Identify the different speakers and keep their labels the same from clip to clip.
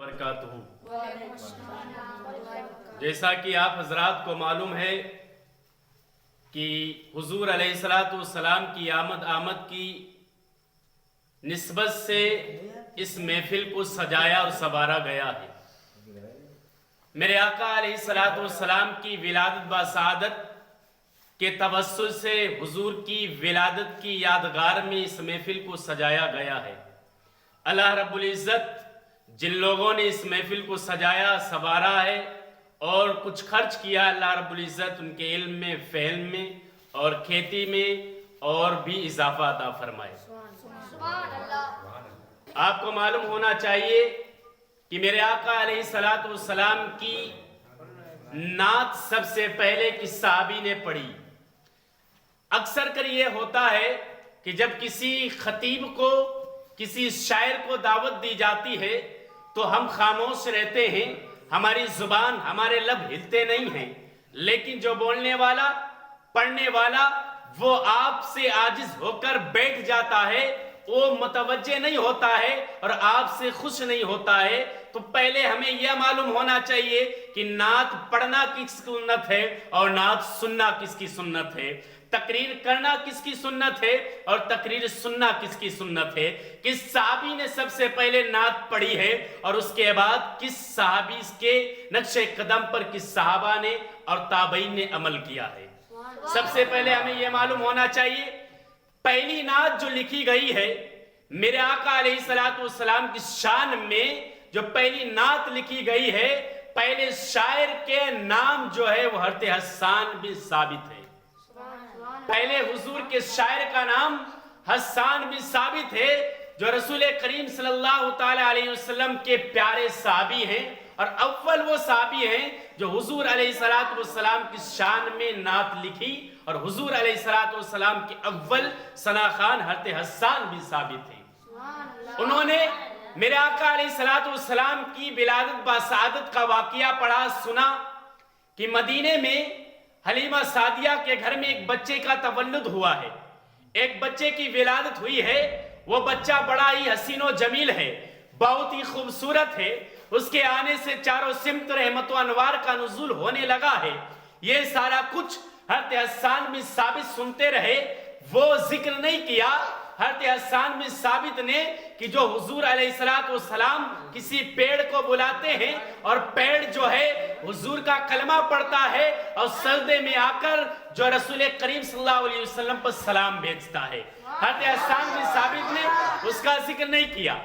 Speaker 1: وبرکاتہ۔ جیسا کہ آپ حضرات کو معلوم ہے کہ حضور علیہ السلام کی آمد کی نسبت سے اس محفل کو سجایا اور سنوارا گیا ہے۔ میرے آقا علیہ السلام کی ولادت بسعادت کے توسط سے حضور کی ولادت کی یادگار میں اس محفل کو سجایا گیا ہے۔ اللہ رب العزت جن لوگوں نے اس محفل کو سجایا سنوارا ہے اور کچھ خرچ کیا، اللہ رب العزت ان کے علم میں، فہم میں اور کھیتی میں اور بھی اضافہ عطا فرمائے۔ آپ کو معلوم ہونا چاہیے کہ میرے آقا علیہ السلام کی نعت سب سے پہلے کس صحابی نے پڑھی؟ اکثر کر یہ ہوتا ہے کہ جب کسی خطیب کو، کسی شاعر کو دعوت دی جاتی ہے تو ہم خاموش رہتے ہیں، ہماری زبان، ہمارے لب ہلتے نہیں ہیں، لیکن جو بولنے والا، پڑھنے والا، وہ آپ سے عاجز ہو کر بیٹھ جاتا ہے، وہ متوجہ نہیں ہوتا ہے اور آپ سے خوش نہیں ہوتا ہے۔ تو پہلے ہمیں یہ معلوم ہونا چاہیے کہ نعت پڑھنا کس کی سنت ہے اور نعت سننا کس کی سنت ہے، تقریر کرنا کس کی سنت ہے اور تقریر سننا کس کی سنت ہے، کس صحابی نے سب سے پہلے نعت پڑھی ہے اور اس کے بعد کس صحابی کے نقش قدم پر کس صحابہ نے اور تابعین نے عمل کیا ہے۔ سب سے پہلے ہمیں یہ معلوم ہونا چاہیے پہلی نعت جو لکھی گئی ہے میرے آقا علیہ السلام کی شان میں، جو پہلی نعت لکھی گئی ہے، پہلے شاعر کے نام جو ہے وہ حضرت حسان بن ثابت ہے۔ پہلے حضور کے شاعر کا نام حسان بن ثابت ہے، جو رسول کریم صلی اللہ تعالی علیہ وسلم کے پیارے صحابی ہیں اور اول وہ صحابی ہیں جو حضور علیہ السلام کی شان میں نعت لکھی، اور حضور علیہ السلام کے اول ثنا خوان حضرت حسان بن ثابت ہیں۔ انہوں نے میرے آقا علیہ السلام کی ولادت بسعادت کا واقعہ پڑھا، سنا کہ مدینے میں حلیمہ سعدیہ کے گھر میں ایک بچے کا تولد ہوا ہے، ایک بچے کی ولادت ہوئی ہے۔ وہ بچہ بڑا ہی حسین و جمیل ہے، بہت ہی خوبصورت ہے، اس کے آنے سے چاروں سمت رحمت و انوار کا نزول ہونے لگا ہے۔ یہ سارا کچھ حضرت حسان بن ثابت سنتے رہے، وہ ذکر نہیں کیا حضرت حسان بن ثابت نے کہ جو حضور علیہ السلام کسی پیڑ کو بلاتے ہیں اور پیڑ جو ہے حضور کا کلمہ پڑھتا ہے اور سجدے میں آ کر جو رسول کریم صلی اللہ علیہ وسلم پر سلام بھیجتا ہے، حضرت حسان بن ثابت نے اس کا ذکر نہیں کیا۔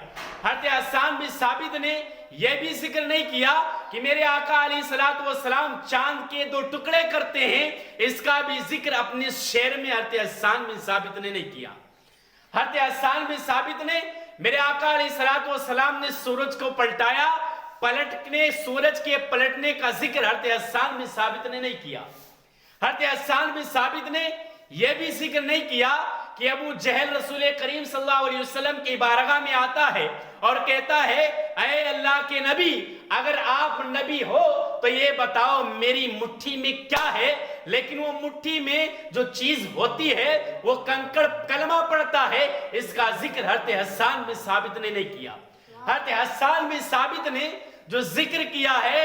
Speaker 1: حضرت حسان بن ثابت نے یہ بھی ذکر نہیں کیا کہ میرے آقا علیہ السلام چاند کے 2 ٹکڑے کرتے ہیں، اس کا بھی ذکر اپنے شعر میں حضرت حسان بن ثابت نے نہیں کیا۔ حضرت حسان بن ثابت نے میرے آقا علیہ السلام نے سورج کو پلٹایا، سورج کے پلٹنے کا ذکر حضرت حسان بن ثابت نے نہیں کیا۔ حضرت حسان بن ثابت نے یہ بھی ذکر نہیں کیا کہ ابو جہل رسول کریم صلی اللہ علیہ وسلم کی بارگاہ میں آتا ہے اور کہتا ہے اے اللہ کے نبی، اگر آپ نبی ہو تو یہ بتاؤ میری مٹھی میں کیا ہے، لیکن وہ مٹھی میں جو چیز ہوتی ہے وہ کنکڑ کلمہ پڑھتا ہے، اس کا ذکر حضرت حسان بن ثابت نے نہیں کیا۔ حضرت حسان بن ثابت نے جو ذکر کیا ہے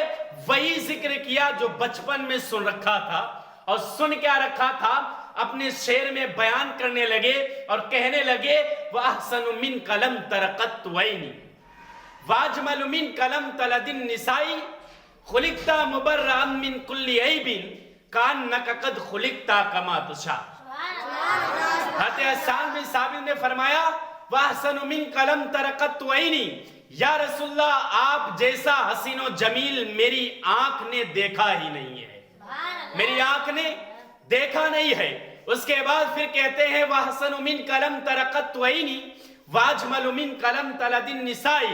Speaker 1: وہی ذکر کیا جو بچپن میں سن رکھا تھا، اور سن کیا رکھا تھا اپنے شعر میں بیان کرنے لگے اور کہنے لگے وَأَحْسَنُ مِنْكَ لَمْ تَرَقَتْ وَيْنِ وَأَجْمَلُ مِنْكَ لَمْ تَلَدِ النِّسَاءِ خُلِقْتَ مُبَرَّأً مِنْ كُلِّ عَيْبٍ كَأَنَّكَ قَدْ خُلِقْتَ كَمَا تَشَاءُ۔ حضرت حسان بن ثابت نے فرمایا وَأَحْسَنُ مِنْكَ لَمْ تَرَقَتْ وَيْنِ، یا رسول اللہ آپ جیسا حسین و جمیل میری آنکھ نے دیکھا ہی نہیں ہے، میری آنکھ نے دیکھا نہیں ہے۔ اس کے بعد پھر کہتے ہیں وَأَحْسَنُ مِنْكَ لَمْ تَرَقَتْ وَيْنِ وَأَجْمَلُ مِنْكَ لَمْ تَلَدِ النِّسَاءِ،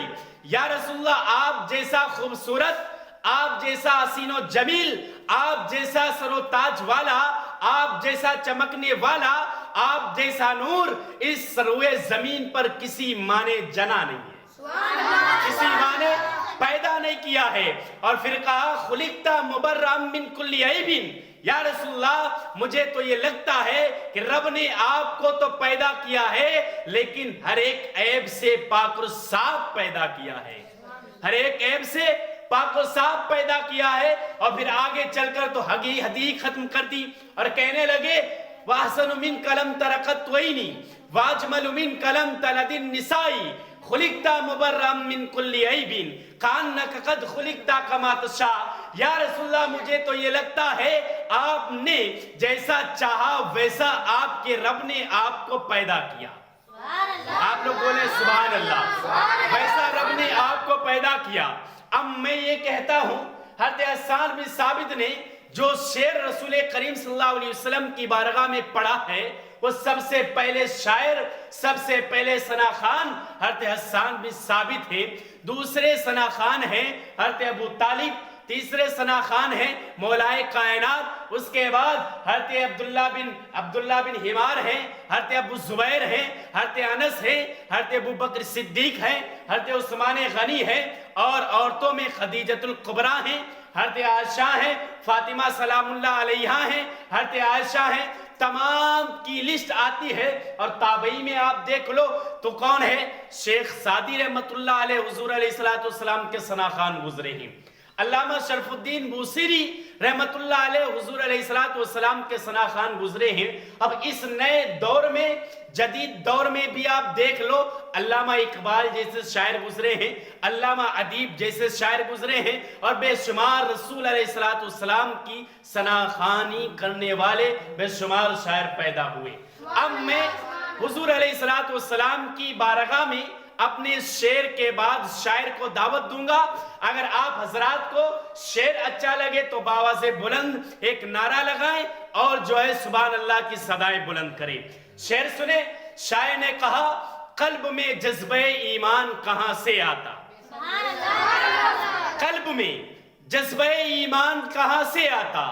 Speaker 1: یا رسول اللہ آپ جیسا خوبصورت، آپ جیسا حسین و جمیل، آپ جیسا سر و تاج والا، آپ جیسا چمکنے والا، آپ جیسا نور اس سروے زمین پر کسی ماں نے جنا نہیں ہے، کسی ماں نے پیدا نہیں کیا ہے۔ اور پھر کہا خلقت مبرأ من کل عیب، یا رسول اللہ مجھے تو یہ لگتا ہے کہ رب نے آپ کو تو پیدا کیا ہے لیکن ہر ایک عیب سے پاک اور صاف پیدا کیا ہے۔ ہر ایک عیب سے پاک و صاف پیدا کیا ہے، اور پھر آگے چل کر تو حدیث ختم کر دی اور کہنے لگے وَأَحْسَنُ مِنْكَ لَمْ تَرَ قَطُّ عَيْنِي وَأَجْمَلُ مِنْكَ لَمْ تَلِدِ النِّسَاءُ خُلِقْتَ مُبَرًّا مِنْ كُلِّ عَيْبٍ كَأَنَّكَ قَدْ خُلِقْتَ كَمَا تَشَاءُ۔ یا رسول اللہ مجھے تو یہ لگتا ہے آپ نے جیسا چاہا ویسا آپ کے رب نے آپ کو پیدا کیا۔ آپ لوگ بولیں سبحان اللہ، ویسا رب نے آپ کو پیدا کیا۔ اب میں یہ کہتا ہوں حضرت حسان بن ثابت نے جو شعر رسول کریم صلی اللہ علیہ وسلم کی بارگاہ میں پڑھا ہے، وہ سب سے پہلے شاعر، سب سے پہلے ثنا خان حضرت حسان بن ثابت ہیں، دوسرے ثنا خان ہیں حضرت ابو طالب، تیسرے ثنا خان ہیں مولائے کائنات، اس کے بعد حضرت عبداللہ بن حمار ہیں، حضرت ابو زبیر ہیں، حضرت انس ہیں، حضرت ابو بکر صدیق ہیں، حضرت عثمان غنی ہیں، اور عورتوں میں خدیجۃ الکبریٰ ہیں، حضرت عائشہ ہیں، فاطمہ سلام اللہ علیہا ہیں، حضرت عائشہ ہیں، تمام کی لسٹ آتی ہے۔ اور تابعی میں آپ دیکھ لو تو کون ہے؟ شیخ سعدی رحمت اللہ علیہ حضور علیہ السلام کے ثنا خان گزرے ہیں، علامہ شرف الدین بوصیری رحمت اللہ علیہ حضور علیہ السلام کے ثنا خان گزرے ہیں۔ اب اس نئے دور میں، جدید دور میں بھی آپ دیکھ لو، علامہ اقبال جیسے شاعر گزرے ہیں، علامہ ادیب جیسے شاعر گزرے ہیں، اور بے شمار رسول علیہ السلام کی ثنا خوانی کرنے والے بے شمار شاعر پیدا ہوئے۔ اب میں حضور علیہ السلام کی بارگاہ میں اپنے شعر کے بعد شاعر کو دعوت دوں گا، اگر آپ حضرات کو شعر اچھا لگے تو باواز بلند ایک نعرہ لگائیں اور جو ہے سبحان اللہ کی صدائیں بلند کریں۔ شعر سنیں، شاعر نے کہا قلب میں جذبہ ایمان کہاں سے آتا، قلب میں جذبہ ایمان کہاں سے آتا،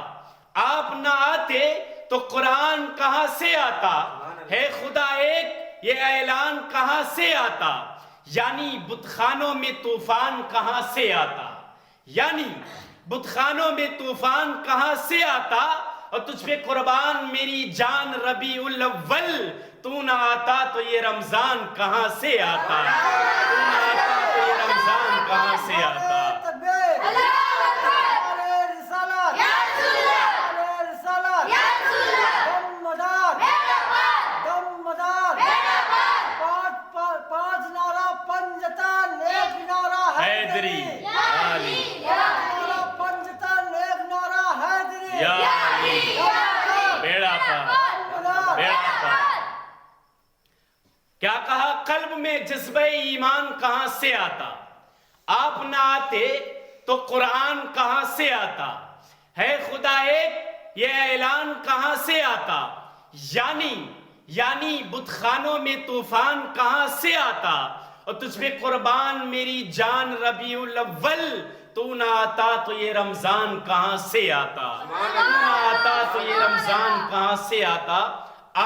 Speaker 1: آپ نہ آتے تو قرآن کہاں سے آتا، ہے خدا ایک یہ اعلان کہاں سے آتا، یعنی بتخانوں میں طوفان کہاں سے آتا، یعنی بتخانوں میں طوفان کہاں سے آتا، اور تجھ پہ قربان میری جان ربیع الاول، تو نہ آتا تو یہ رمضان کہاں سے آتا، تو نہ آتا تو یہ رمضان کہاں سے آتا۔ کیا کہا؟ قلب میں جذبہ ایمان کہاں سے آتا، آپ نہ آتے تو قرآن کہاں سے آتا، ہے خدا ایک یہ اعلان کہاں سے آتا، یعنی بتخانوں میں طوفان کہاں سے آتا، اور تجھ پہ قربان میری جان ربیع الاول، تو نہ آتا تو یہ رمضان کہاں سے آتا، تو نہ آتا تو یہ رمضان کہاں سے آتا۔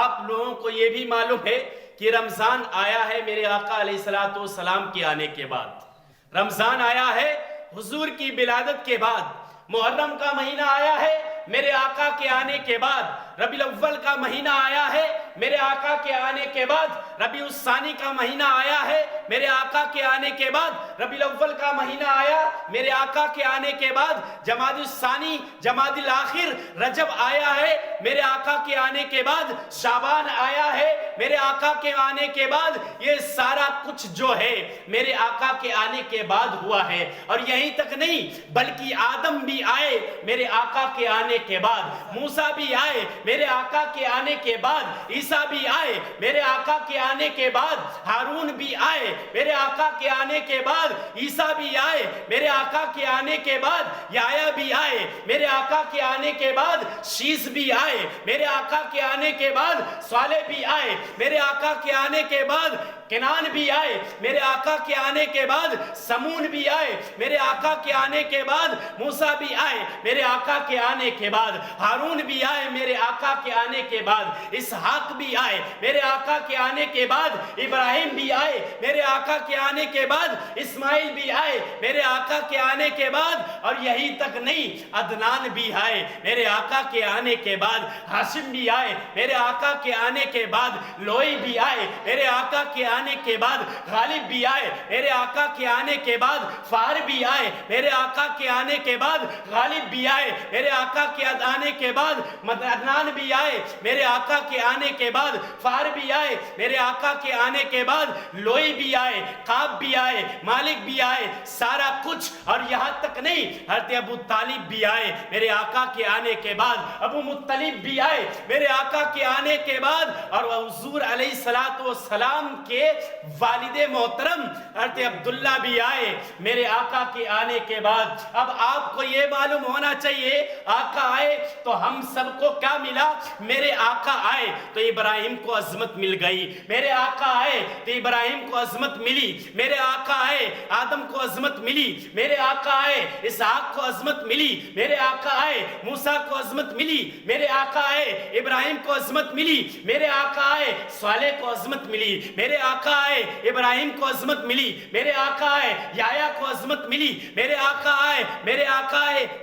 Speaker 1: آپ لوگوں کو یہ بھی معلوم ہے کہ رمضان آیا ہے میرے آقا علیہ السلام کے آنے کے بعد، رمضان آیا ہے حضور کی ولادت کے بعد، محرم کا مہینہ آیا ہے میرے آقا کے آنے کے بعد، ربیع الاول کا مہینہ آیا ہے میرے آقا کے آنے کے بعد، ربیع الثانی کا مہینہ آیا ہے میرے آقا کے آنے کے بعد، ربیع الاول کا مہینہ آیا میرے آقا کے آنے کے بعد، جمادی الثانی، جمادی الاخر، رجب آیا ہے میرے آقا کے آنے کے بعد، شعبان آیا ہے میرے آقا کے آنے کے بعد۔ یہ سارا کچھ جو ہے میرے آقا کے آنے کے بعد ہوا ہے، اور یہیں تک نہیں بلکہ آدم بھی آئے میرے آقا کے آنے کے بعد، موسیٰ بھی آئے میرے آقا کے آنے کے بعد، عیسیٰ بھی آئے میرے آقا کے آنے کے بعد، ہارون بھی آئے میرے آقا کے آنے کے بعد، عیسیٰ بھی آئے میرے آقا کے آنے کے بعد، یحییٰ بھی آئے میرے آقا کے آنے کے بعد، شیس بھی آئے میرے آقا کے آنے کے بعد، صالح بھی آئے میرے آقا کے آنے کے بعد، کنان بھی آئے میرے آقا کے آنے کے بعد، سمون بھی آئے میرے آقا کے آنے کے بعد، موسیٰ بھی آئے میرے آقا کے آنے کے بعد، ہارون بھی آئے میرے آقا کے آنے کے بعد، اسحاق بھی آئے میرے آقا کے آنے کے بعد، ابراہیم بھی آئے میرے آقا کے آنے کے بعد، اسماعیل بھی آئے میرے آقا کے آنے کے بعد، اور یہی تک نہیں عدنان بھی آئے میرے آقا کے آنے کے بعد، ہاشم بھی آئے میرے آقا کے آنے کے بعد، لوئی بھی آئے میرے آقا کے آنے کے بعد غالب بھی آئے، میرے آقا کے آنے کے بعد فار بھی آئے، میرے آقا کے آنے کے بعد غالب بھی آئے، میرے آقا کے آنے کے بعد عدنان بھی آئے، میرے آقا کے آنے کے بعد فار بھی آئے، میرے آقا کے آنے کے بعد لوئی بھی آئے، قاب بھی آئے، مالک بھی آئے، سارا کچھ، اور یہاں تک نہیں، حضرت ابو طالب بھی آئے میرے آقا کے آنے کے بعد، ابو مطلب بھی آئے میرے آقا کے آنے کے بعد، اور حضور علیہ السلام کے والد محترم حضرت عبداللہ بھی آئے میرے آقا کے آنے کے بعد۔ اب آپ کو یہ معلوم ہونا چاہیے آقا آئے تو ہم سب کو کیا ملا؟ میرے آقا آئے تو ابراہیم کو عظمت مل گئی، میرے آقا آئے تو ابراہیم کو عظمت ملی، میرے آقا آئے آدم کو عظمت ملی، میرے آقا آئے اسحاق کو عظمت ملی، میرے آقا آئے موسیٰ کو عظمت ملی، میرے آقا آئے ابراہیم کو عظمت ملی، میرے آقا آئے صالح کو عظمت ملی، میرے آقا آئے ابراہیم کو عظمت ملی، میرے آقا آئے یحییٰ کو عظمت ملی، میرے آقا آئے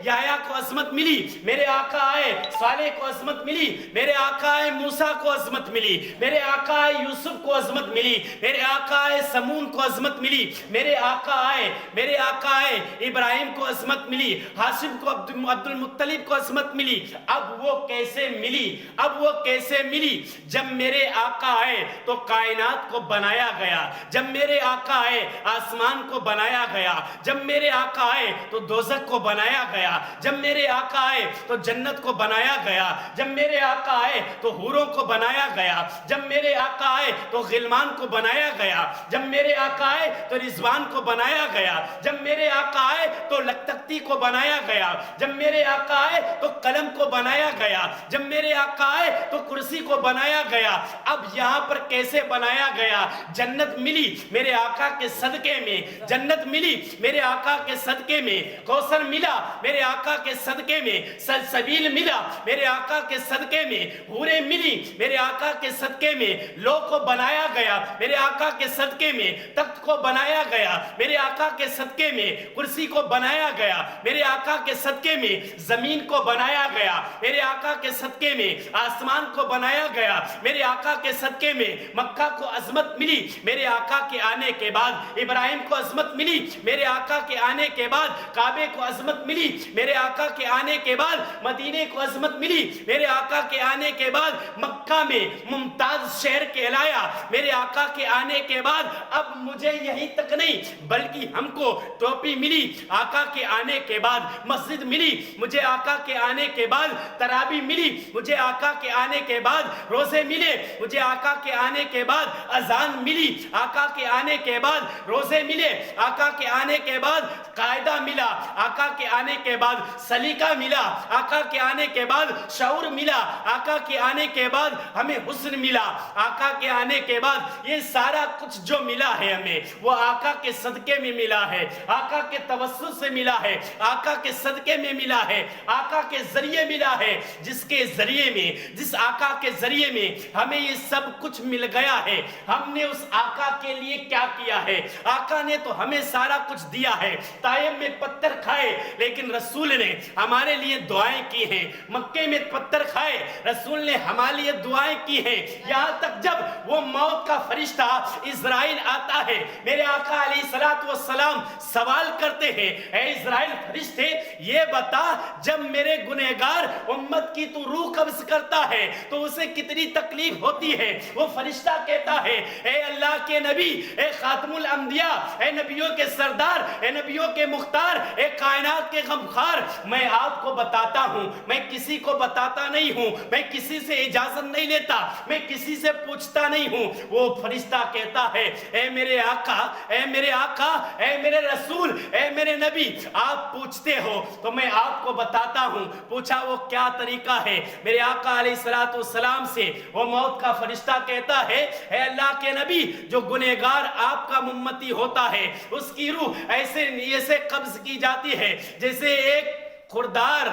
Speaker 1: یحییٰ کو عظمت ملی، میرے آقا آئے صالح کو عظمت ملی، میرے آقا آئے موسیٰ کو عظمت ملی، میرے آقا آئے یوسف کو عظمت ملی، میرے آقا آئے سمون کو عظمت ملی، میرے آقا آئے ابراہیم کو عظمت ملی، ہاشم کو عبد المطلب کو عظمت ملی۔ اب وہ کیسے ملی؟ جب میرے آقا آئے تو کائنات کو بنایا گیا، جب میرے آقا آئے آسمان کو بنایا گیا، جب میرے آقا آئے تو دوزخ کو بنایا گیا، جب میرے آقا آئے تو جنت کو بنایا گیا، جب میرے آقا آئے تو حوروں کو بنایا گیا، جب میرے آقا آئے تو غلمان کو بنایا گیا، جب میرے آقا آئے تو رضوان کو بنایا گیا، جب میرے آقا آئے تو لکتکتی کو بنایا گیا، جب میرے آقا آئے تو قلم کو بنایا گیا، جب میرے آقا آئے تو کرسی کو بنایا گیا۔ اب یہاں پر کیسے بنایا گیا؟ جنت ملی میرے آقا کے صدقے میں، جنت ملی میرے آقا کے صدقے میں، کوثر ملا میرے آقا کے صدقے میں، سلسبیل ملا میرے آقا کے صدقے میں، حوریں ملی میرے آقا کے صدقے میں، لو کو بنایا گیا میرے آقا کے صدقے میں، تخت کو بنایا گیا میرے آقا کے صدقے میں، کرسی کو بنایا گیا میرے آقا کے صدقے میں، زمین کو بنایا گیا میرے آقا کے صدقے میں، آسمان کو بنایا گیا میرے آقا کے صدقے میں، مکہ کو عظمت ملی میرے آقا کے آنے کے بعد، ابراہیم کو عظمت ملی میرے آقا کے آنے کے بعد، کعبے کو عظمت ملی میرے آقا کے آنے کے بعد، مدینے کو عظمت ملی میرے آقا کے آنے کے بعد، مکہ میں ممتاز شہر کہلایا میرے آقا کے آنے کے بعد۔ اب مجھے یہی تک نہیں بلکہ ہم کو ٹوپی ملی آقا کے آنے کے بعد، مسجد ملی مجھے آقا کے آنے کے بعد، تراویح ملی مجھے آقا کے آنے کے بعد، روزے ملے مجھے آقا کے آنے کے بعد، اذان ملی آقا کے آنے کے بعد، روزے ملے آقا کے آنے کے بعد، قاعدہ ملا آقا کے آنے کے بعد، سلیقہ ملا آقا کے آنے کے بعد، شعور ملا آقا کے آنے کے بعد، ہمیں حسن ملا آقا کے آنے کے بعد۔ یہ سارا کچھ جو ملا ہے ہمیں وہ آقا کے صدقے میں ملا ہے، آقا کے توسل سے ملا ہے، آقا کے صدقے میں ملا ہے، آقا کے ذریعے ملا ہے، جس کے ذریعے میں، جس آقا کے ذریعے میں ہمیں یہ سب کچھ مل گیا ہے۔ ہم نے اس آقا کے لیے کیا کیا ہے؟ آقا نے تو ہمیں سارا کچھ دیا ہے، طائف میں پتھر کھائے لیکن رسول نے ہمارے لیے دعائیں کی ہیں، مکے میں پتھر کھائے رسول نے ہمارے لیے دعائیں کی ہیں، یہاں تک جب وہ موت کا فرشتہ اسرائیل آتا ہے میرے آقا علیہ السلام سوال کرتے ہیں، اے اسرائیل فرشتے یہ بتا جب میرے گنہگار امت کی تو روح قبض کرتا ہے تو اسے کتنی تکلیف ہوتی ہے؟ وہ فرشتہ کہتا ہے اے اللہ کے نبی، اے خاتم الانبیاء، اے نبیوں کے سردار، اے نبیوں کے مختار، اے کائنات کے غمخوار، میں آپ کو بتاتا ہوں، میں کسی کو بتاتا نہیں ہوں، میں کسی سے اجازت نہیں لیتا، میں کسی سے پوچھتا نہیں ہوں۔ وہ فرشتہ کہتا ہے اے میرے آقا، اے میرے آقا، اے میرے رسول، اے میرے نبی، آپ پوچھتے ہو تو میں آپ کو بتاتا ہوں۔ پوچھا وہ کیا طریقہ ہے؟ میرے آقا علیہ السلام سے وہ موت کا فرشتہ کہتا ہے اے اللہ کے نبی، جو گنہگار آپ کا امتی ہوتا ہے اس کی روح ایسے قبض کی جاتی ہے جیسے ایک خوردار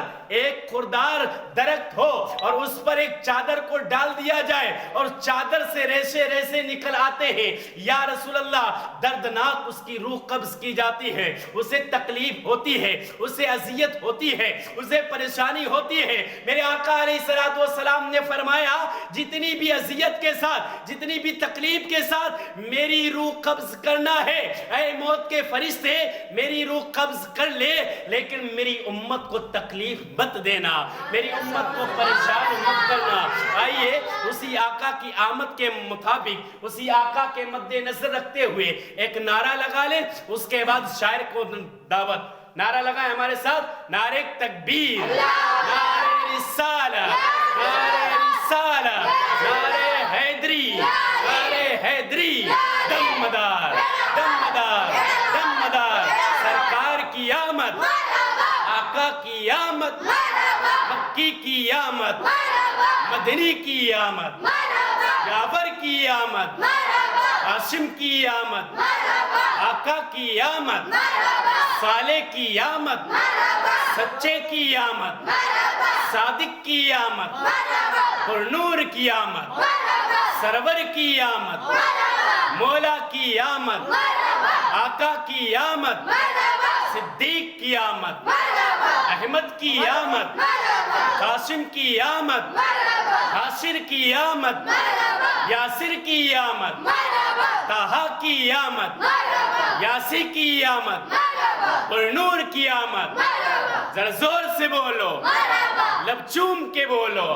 Speaker 1: درخت ہو اور اس پر ایک چادر کو ڈال دیا جائے اور چادر سے ریشے ریشے نکل آتے ہیں، یا رسول اللہ دردناک اس کی روح قبض کی جاتی ہے، اسے تکلیف ہوتی ہے، اسے اذیت ہوتی ہے، اسے پریشانی ہوتی ہے۔ میرے آقا علیہ السلام نے فرمایا جتنی بھی اذیت کے ساتھ، جتنی بھی تکلیف کے ساتھ میری روح قبض کرنا ہے، اے موت کے فرشتے میری روح قبض کر لے، لیکن میری امت کو تکلیف مت دینا، میری امت کو پریشان مت کرنا۔ آئیے اسی آقا کی آمد کے مطابق، اسی آقا کے مد نظر رکھتے ہوئے ایک نعرہ لگا لیں، اس کے بعد شاعر کو دعوت۔ نعرہ لگائیں ہمارے ساتھ، نعرہ تکبیر، نعرہ رسالہ، نعرہ رسالہ، نعرہ حیدری، نعرہ حیدری، دمدار دمدار دمدار، سرکار کی آمد، آقا کی آمد، مکی کی آمد، مدنی کی آمد، جعفر کی آمد، قاسم کی آمد، آقا کی آمد، صالح کی آمد، سچے کی آمد، صادق کی آمد، پرنور کی آمد، سرور کی آمد، مولا کی آمد، آقا کی آمد، صدیق کی آمد، احمد کی آمد، قاسم کی آمد، حاشر کی آمد، یاسر کی آمد، طہا کی آمد، یاسی کی آمد، پرنور کی آمد۔ ذرا زور سے بولو، لب چوم کے بولو،